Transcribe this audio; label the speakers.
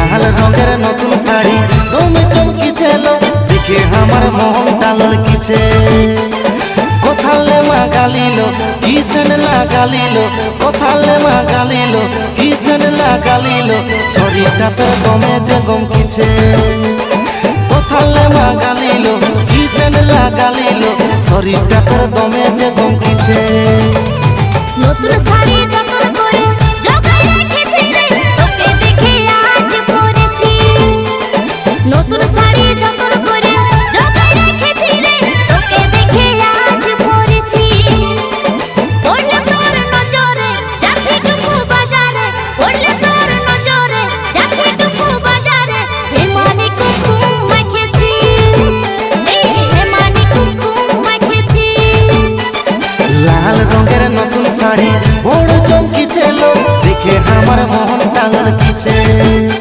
Speaker 1: লাল রঙের নতুন শাড়ি দমে চমকিছে লো দেখে আমার মনটা লড়কিছে কোথালে মা গালিল কিসেন লাগালিল কোথালে মা গালিল কিসেন লাগালিল শরীরটা তোর দমে যে গমকিছে কোথালে মা গালিল কিসেন লাগালিল শরীরটা তোর দমে যে গমকিছে
Speaker 2: নতুন শাড়ি